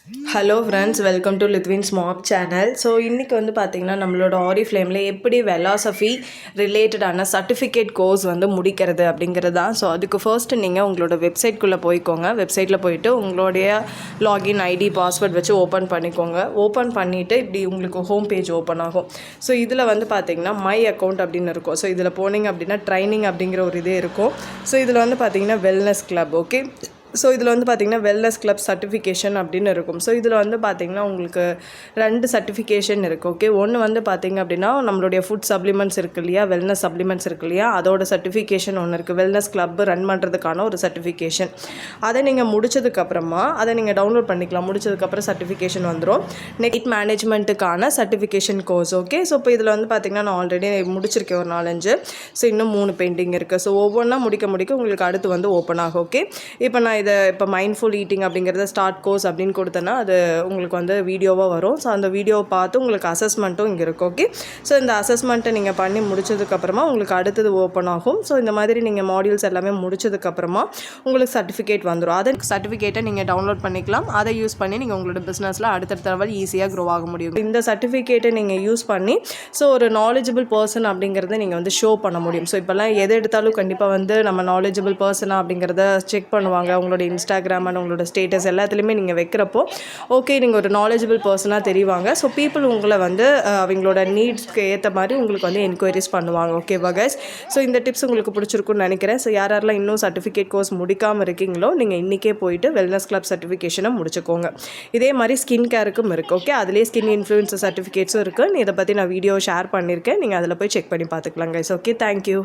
Hello friends, welcome to லித்வின்ஸ் மாப் channel. So இன்றைக்கி வந்து பார்த்திங்கன்னா நம்மளோட ஆரிஃப்ளேமில் எப்படி வெலாசஃபி ரிலேட்டடான சர்டிஃபிகேட் கோர்ஸ் வந்து முடிக்கிறது அப்படிங்கிறது தான். ஸோ அதுக்கு ஃபர்ஸ்ட்டு நீங்கள் உங்களோட வெப்சைட்குள்ளே போய்க்கோங்க. வெப்சைட்டில் போயிட்டு உங்களுடைய லாகின் ஐடி பாஸ்வேர்ட் வச்சு ஓப்பன் பண்ணிக்கோங்க. ஓப்பன் பண்ணிவிட்டு இப்படி உங்களுக்கு ஹோம் பேஜ் ஓப்பன் ஆகும். ஸோ இதில் வந்து பார்த்திங்கன்னா மை அக்கௌண்ட் அப்படின்னு இருக்கும். ஸோ இதில் போனீங்க அப்படின்னா ட்ரைனிங் அப்படிங்கிற ஒரு இதே இருக்கும். ஸோ இதில் வந்து பார்த்திங்கன்னா வெல்னஸ் கிளப். ஓகே, ஸோ இதில் வந்து பார்த்திங்கன்னா வெல்னஸ் கிளப் சர்டிஃபிகேஷன் அப்படின்னு இருக்கும். ஸோ இதில் வந்து பார்த்திங்கன்னா உங்களுக்கு 2 சர்டிஃபிகேஷன் இருக்குது. ஓகே, ஒன்று வந்து பார்த்திங்க அப்படின்னா நம்மளுடைய ஃபுட் சப்ளிமெண்ட்ஸ் இருக்குது இல்லையா, வெல்னஸ் சப்ளிமெண்ட்ஸ் இருக்குது இல்லையா, அதோட சர்டிஃபிகேஷன் ஒன்று இருக்குது. வெல்னஸ் கிளப் ரன் பண்ணுறதுக்கான ஒரு சர்டிஃபிகேஷன். அதை நீங்கள் முடிச்சதுக்கப்புறமா அதை நீங்கள் டவுன்லோட் பண்ணிக்கலாம். முடிச்சதுக்கப்புறம் சர்டிஃபிகேஷன் வந்துடும். நெட் மேனேஜ்மெண்ட்டுக்கான சர்டிஃபிகேஷன் கோர்ஸ். ஓகே, ஸோ இப்போ இதில் வந்து பார்த்திங்கன்னா நான் ஆல்ரெடி முடிச்சிருக்கேன் ஒரு 4-5. ஸோ இன்னும் 3 பெண்டிங் இருக்குது. ஸோ ஒவ்வொன்றா முடிக்க உங்களுக்கு அடுத்து வந்து ஓப்பன் ஆகும். ஓகே, இப்போ நான் இப்போ மைண்ட்ஃபுல் ஈட்டிங் அப்படிங்கிறத ஸ்டார்ட் கோர்ஸ் அப்படின்னு கொடுத்தேன்னா அது உங்களுக்கு வந்து வீடியோவாக வரும். ஸோ அந்த வீடியோவை பார்த்து உங்களுக்கு அசஸ்மெண்ட்டும் இங்கே இருக்கும். ஓகே, ஸோ இந்த அசஸ்மெண்ட்டை நீங்கள் பண்ணி முடிச்சதுக்கப்புறமா உங்களுக்கு அடுத்தது ஓப்பன் ஆகும். ஸோ இந்த மாதிரி நீங்கள் மாடியூல்ஸ் எல்லாமே முடிச்சதுக்கப்புறமா உங்களுக்கு சர்டிஃபிகேட் வந்துடும். அதை சர்டிஃபிகேட்டை நீங்கள் டவுன்லோட் பண்ணிக்கலாம். அதை யூஸ் பண்ணி நீங்கள் உங்களோட பிஸ்னஸில் அடுத்தடுத்த லெவல் ஈஸியாக க்ரோ ஆக முடியும். இந்த சர்டிஃபிகேட்டை நீங்கள் யூஸ் பண்ணி ஸோ ஒரு நாலேஜபிள் பர்சன் அப்படிங்கிறத நீங்கள் வந்து ஷோ பண்ண முடியும். ஸோ இப்போல்லாம் எது எடுத்தாலும் கண்டிப்பாக வந்து நம்ம நாலேஜபிள் பர்சனாக அப்படிங்கிறத செக் பண்ணுவாங்க. உங்களோட இன்ஸ்டாகிராம் அண்ட் உங்களோட ஸ்டேட்டஸ் எல்லாத்துலேயுமே நீங்கள் வைக்கிறப்போ ஓகே நீங்கள் ஒரு நாலேஜபிள் பர்சனாக தெரிவாங்க. ஸோ பீப்புள் உங்களை வந்து அவங்களோட நீட்ஸ்க்கு ஏற்ற மாதிரி உங்களுக்கு வந்து என்கொயரிஸ் பண்ணுவாங்க. ஓகேவா கைஸ்? ஸோ இந்த டிப்ஸ் உங்களுக்கு பிடிச்சிருக்குன்னு நினைக்கிறேன். ஸோ யாரெல்லாம் இன்னும் சர்டிஃபிகேட் கோர்ஸ் முடிக்காமல் இருக்கீங்களோ நீங்கள் இன்றைக்கே போயிட்டு வெல்னஸ் கிளப் சர்டிஃபிகேஷனை முடிச்சுக்கோங்க. இதே மாதிரி ஸ்கின் கேருக்கும் இருக்குது. ஓகே, அதிலே ஸ்கின் இன்ஃப்ளூயன்சர் சர்டிஃபிகேட்ஸும் இருக்குது. இதை பற்றி நான் வீடியோ ஷேர் பண்ணியிருக்கேன். நீங்கள் அதில் போய் செக் பண்ணி பார்த்துக்கலாம் கைஸ். Okay, thank you.